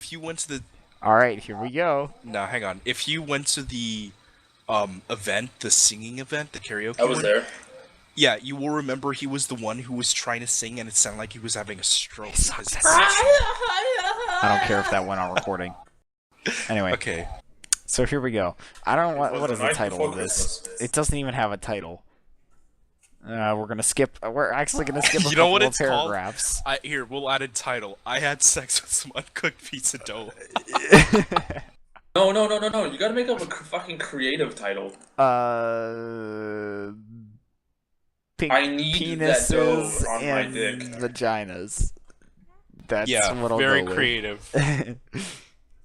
if you went to the All right, here we go. no, hang on. If you went to the event, the singing event, the I karaoke was one, there. yeah, you will remember he was the one who was trying to sing, and it sounded like he was having a stroke He because sucks he at couldn't singing. sing. I don't care if that went on recording. Anyway, Okay. so here we go. I don't know It was what the is the night title before of this. Christmas. It doesn't even have a title. We're gonna skip. We're actually gonna skip a You know couple what of it's called? paragraphs. Here, we'll add a title. I had sex with some uncooked pizza dough. No. You gotta make up a fucking creative title. Pink I need that dough penises on my and dick. vaginas. That's Yeah, what I'll very go with. creative.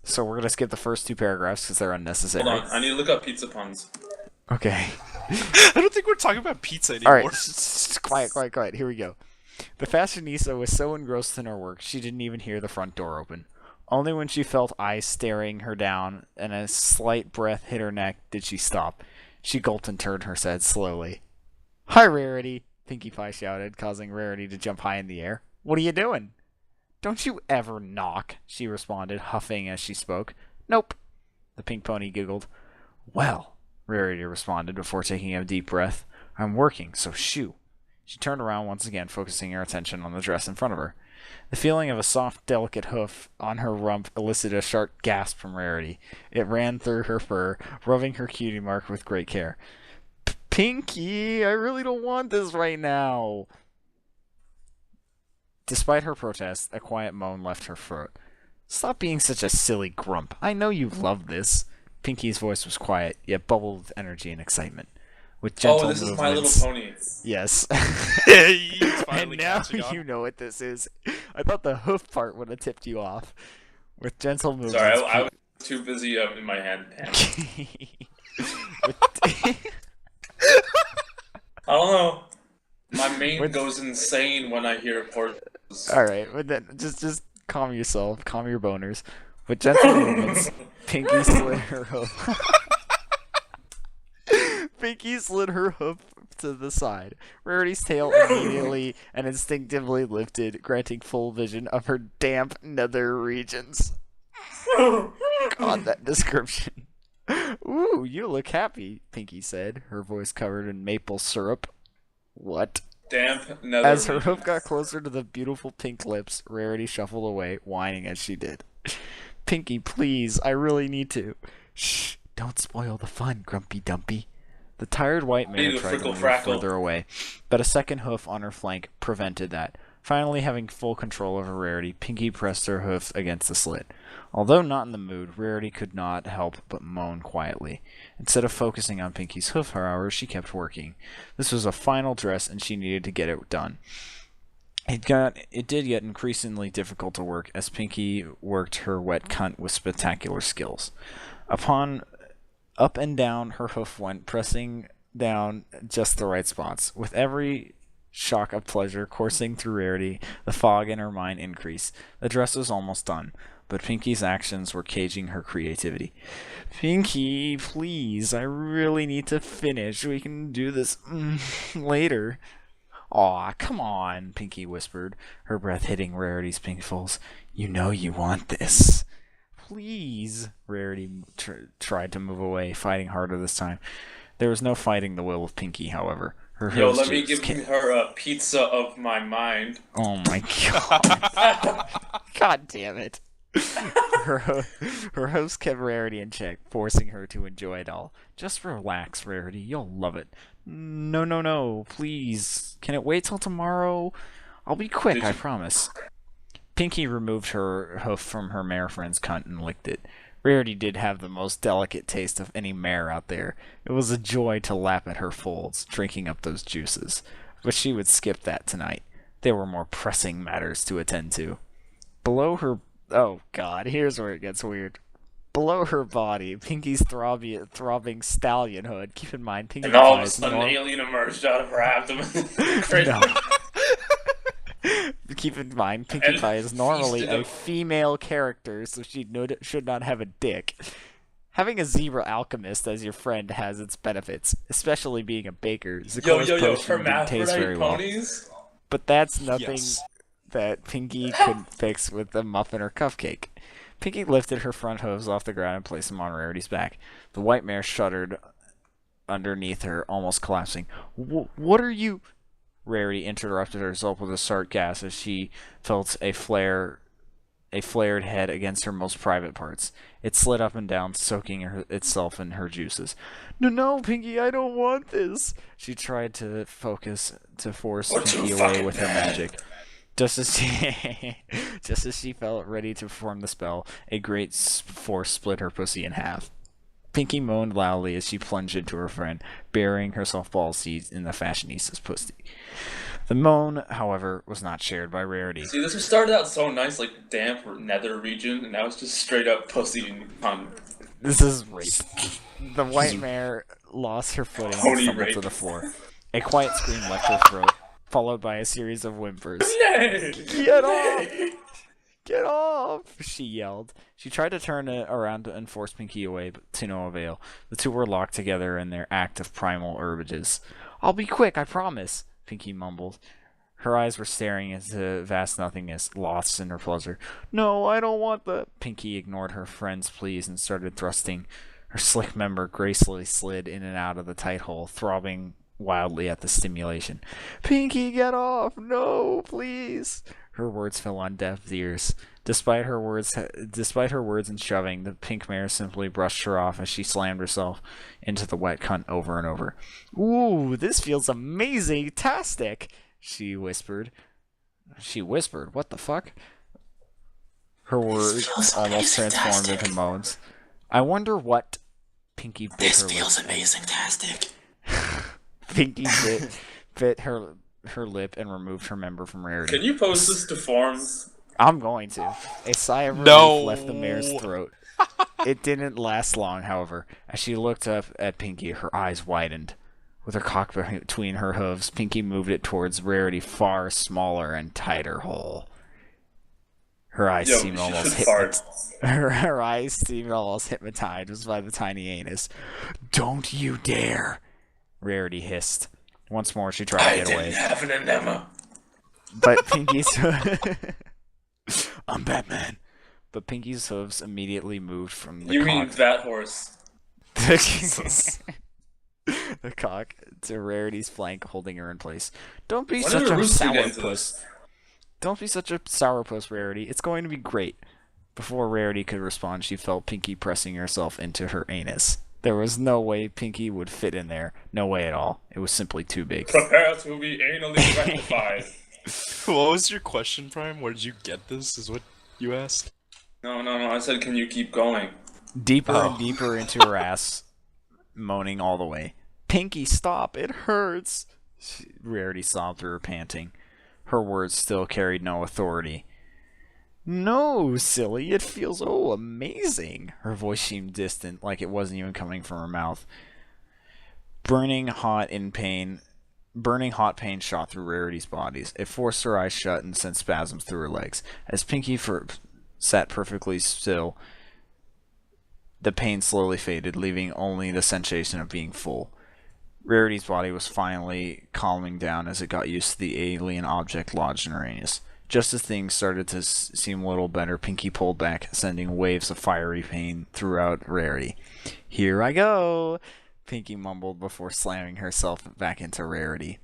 So we're gonna skip the first two paragraphs because they're unnecessary. Hold on, I need to look up pizza puns. Okay. I don't think we're talking about pizza All anymore. right. Quiet. Here we go. The fashionista was so engrossed in her work she didn't even hear the front door open. Only when she felt eyes staring her down and a slight breath hit her neck did she stop. She gulped and turned her head slowly. "Hi, Rarity!" Pinkie Pie shouted, causing Rarity to jump high in the air. "What are you doing?" "Don't you ever knock," she responded, huffing as she spoke. "Nope." The pink pony giggled. "Well," Rarity responded before taking a deep breath, "I'm working, so shoo." She turned around once again, focusing her attention on the dress in front of her. The feeling of a soft, delicate hoof on her rump elicited a sharp gasp from Rarity. It ran through her fur, rubbing her cutie mark with great care. "Pinkie, I really don't want this right now." Despite her protest, a quiet moan left her throat. "Stop being such a silly grump. I know you love this." Pinkie's voice was quiet, yet bubbled with energy and excitement. With gentle Oh, this is movements, My Little Pony. yes. He's And finally now catching on. you know what this is. I thought the hoof part would have tipped you off. With gentle movements. Sorry, I was too busy in my hand. With- I don't know. My mane With- goes insane when I hear portions. All right, but then just calm yourself, calm your boners. With gentle movements, Pinkie slid her hoof. Pinkie slid her hoof to the side. Rarity's tail immediately and instinctively lifted, granting full vision of her damp nether regions. God, that description. "Ooh, you look happy," Pinkie said, her voice covered in maple syrup. What? Damp nether As her hoof regions. got closer to the beautiful pink lips, Rarity shuffled away, whining as she did. "Pinkie, please, I really need to." "Shh, don't spoil the fun, Grumpy Dumpy." The tired white mare Need to tried to frickle move frackle. further away, but a second hoof on her flank prevented that. Finally, having full control over Rarity, Pinkie pressed her hoof against the slit. Although not in the mood, Rarity could not help but moan quietly. Instead of focusing on Pinkie's hoof, however, she kept working. This was a final dress, and she needed to get it done. It did get increasingly difficult to work as Pinkie worked her wet cunt with spectacular skills. Up and down her hoof went, pressing down just the right spots. With every shock of pleasure coursing through Rarity, the fog in her mind increased. The dress was almost done, but Pinkie's actions were caging her creativity. "Pinkie, please, I really need to finish. We can do this later." "Aw, come on," Pinkie whispered, her breath hitting Rarity's pink folds. "You know you want this." "Please." Rarity tried to move away, fighting harder this time. There was no fighting the will of Pinkie, however. Her Yo, hooves let me just give her a pizza of my mind. Oh my god. God damn it. Her host kept Rarity in check, forcing her to enjoy it all. "Just relax, Rarity. You'll love it." No, please. Can it wait till tomorrow? I'll be quick, I promise." Pinkie removed her hoof from her mare friend's cunt and licked it. Rarity did have the most delicate taste of any mare out there. It was a joy to lap at her folds, drinking up those juices. But she would skip that tonight. There were more pressing matters to attend to. Below her... Oh, God, here's where it gets weird. Below her body, Pinkie's throbbing stallion hood. Keep in mind, Pinkie And all of a Pie's sudden, an alien emerged out of her abdomen. No. Keep in mind, Pinkie Pie is normally a female character, so she should not have a dick. Having a zebra alchemist as your friend has its benefits, especially being a baker. Zikora's potion didn't taste very hermaphrodite well. ponies? But that's nothing Yes. that Pinkie couldn't fix with a muffin or cupcake. Pinky lifted her front hooves off the ground and placed them on Rarity's back. The white mare shuddered underneath her, almost collapsing. What are you... Rarity interrupted herself with a start gasp as she felt a flared head against her most private parts. It slid up and down, soaking itself in her juices. No, Pinky, I don't want this. She tried to force Pinky away with her magic. Just as she felt ready to perform the spell, a great force split her pussy in half. Pinky moaned loudly as she plunged into her friend, burying her softball seeds in the fashionista's pussy. The moan, however, was not shared by Rarity. See, this started out so nice, like damp nether region, and now it's just straight up pussy and cum. This is rape. The white mare lost her footing and stumbled to the floor. A quiet scream left her throat, followed by a series of whimpers. Nay! Get off! Get off! She yelled. She tried to turn it around and force Pinky away, but to no avail. The two were locked together in their act of primal urges. I'll be quick, I promise, Pinky mumbled. Her eyes were staring into vast nothingness, lost in her pleasure. No, I don't want the... Pinky ignored her friend's pleas and started thrusting. Her slick member gracefully slid in and out of the tight hole, throbbing wildly at the stimulation. Pinky, get off! No, please! Her words fell on deaf ears. Despite her words and shoving, the pink mare simply brushed her off as she slammed herself into the wet cunt over and over. Ooh, this feels amazing-tastic, she whispered. What the fuck? Her words almost transformed into moans. I wonder what... Pinky bit this her lip. feels amazing-tastic. Pinky bit her lip and removed her member from Rarity. Can you post this to forums? I'm going to. A sigh of relief left the mare's throat. It didn't last long, however. As she looked up at Pinky, her eyes widened. With her cock between her hooves, Pinky moved it towards Rarity's far smaller and tighter hole. Her eyes seemed almost her eyes seemed almost hypnotized by the tiny anus. Don't you dare! Rarity hissed. Once more, she tried to get away. I didn't have an enema. But Pinky's... I'm Batman. But Pinky's hooves immediately moved from the You cock... mean that horse. the cock to Rarity's flank, holding her in place. Don't be When such did a Rooster get into sourpuss. this? Don't be such a sourpuss, Rarity. It's going to be great. Before Rarity could respond, she felt Pinky pressing herself into her anus. There was no way Pinky would fit in there. No way at all. It was simply too big. Prepare to be anally rectified. What was your question, Prime? Where did you get this? Is what you asked? No. I said, can you keep going? Deeper and deeper into her ass, moaning all the way. Pinky, stop! It hurts! Rarity sobbed through her panting. Her words still carried no authority. No, silly, it feels amazing. Her voice seemed distant, like it wasn't even coming from her mouth. Burning hot pain shot through Rarity's body. It forced her eyes shut and sent spasms through her legs. As Pinky sat perfectly still, the pain slowly faded, leaving only the sensation of being full. Rarity's body was finally calming down as it got used to the alien object lodged in her anus. Just as things started to seem a little better, Pinky pulled back, sending waves of fiery pain throughout Rarity. Here I go, Pinky mumbled before slamming herself back into Rarity.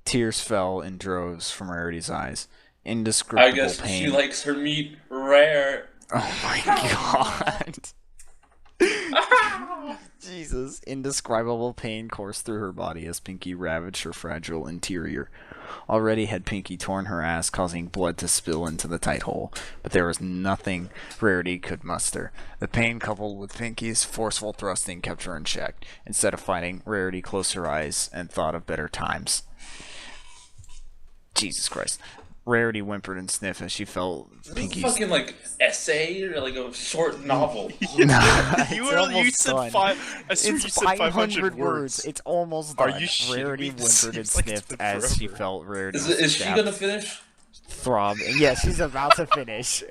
Tears fell in droves from Rarity's eyes. Indescribable I guess pain. she likes her meat rare. Oh my god. Jesus. Indescribable pain coursed through her body as Pinky ravaged her fragile interior. Already had Pinky torn her ass, causing blood to spill into the tight hole, but there was nothing Rarity could muster. The pain coupled with Pinky's forceful thrusting kept her in check. Instead of fighting, Rarity closed her eyes and thought of better times. Jesus Christ. Rarity whimpered and sniffed as she felt Pinky's... Fucking like essay or like a short novel. You said five. I swear you said 500 words. It's almost done. Are you shitting Rarity me? This whimpered and seems like it's sniffed been as she forever. felt Rarity. Is she gonna finish? Throb. Yeah, she's about to finish.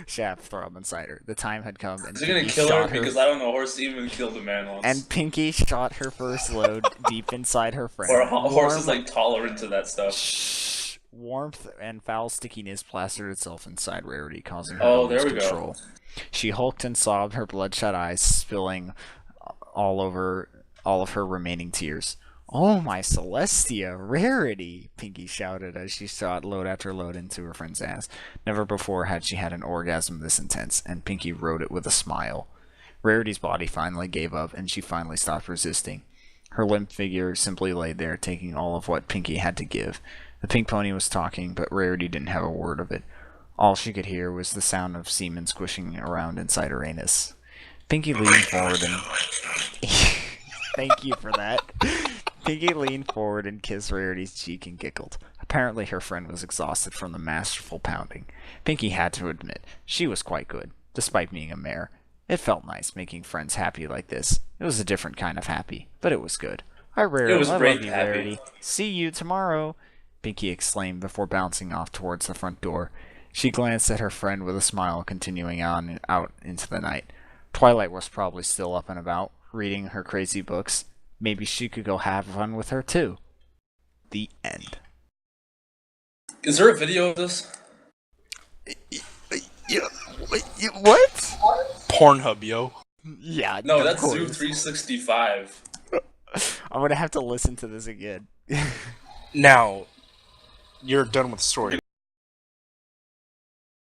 Shaft throb inside her. The time had come, and Is he gonna Pinky kill her? shot Because I don't know, horse even killed a man once. And Pinky shot her first load deep inside her friend. or a horse is like tolerant to that stuff. Shh. Warmth and foul stickiness plastered itself inside Rarity, causing her Oh, to lose there we go. control. She hulked and sobbed, her bloodshot eyes spilling all of her remaining tears. "Oh, my Celestia, Rarity!" Pinky shouted as she shot load after load into her friend's ass. Never before had she had an orgasm this intense, and Pinky rode it with a smile. Rarity's body finally gave up, and she finally stopped resisting. Her limp figure simply lay there, taking all of what Pinky had to give. The pink pony was talking, but Rarity didn't have a word of it. All she could hear was the sound of semen squishing around inside her anus. Pinky leaned forward and... Thank you for that. Pinky leaned forward and kissed Rarity's cheek and giggled. Apparently her friend was exhausted from the masterful pounding. Pinky had to admit, she was quite good, despite being a mare. It felt nice making friends happy like this. It was a different kind of happy, but it was good. I It was love great you, happy. Rarity. See you tomorrow, Pinky exclaimed before bouncing off towards the front door. She glanced at her friend with a smile, continuing on and out into the night. Twilight was probably still up and about, reading her crazy books. Maybe she could go have fun with her too. The end. Is there a video of this? What? Pornhub, yo. Yeah, No, of that's course. Zoo 365. I'm gonna have to listen to this again. Now, you're done with the story.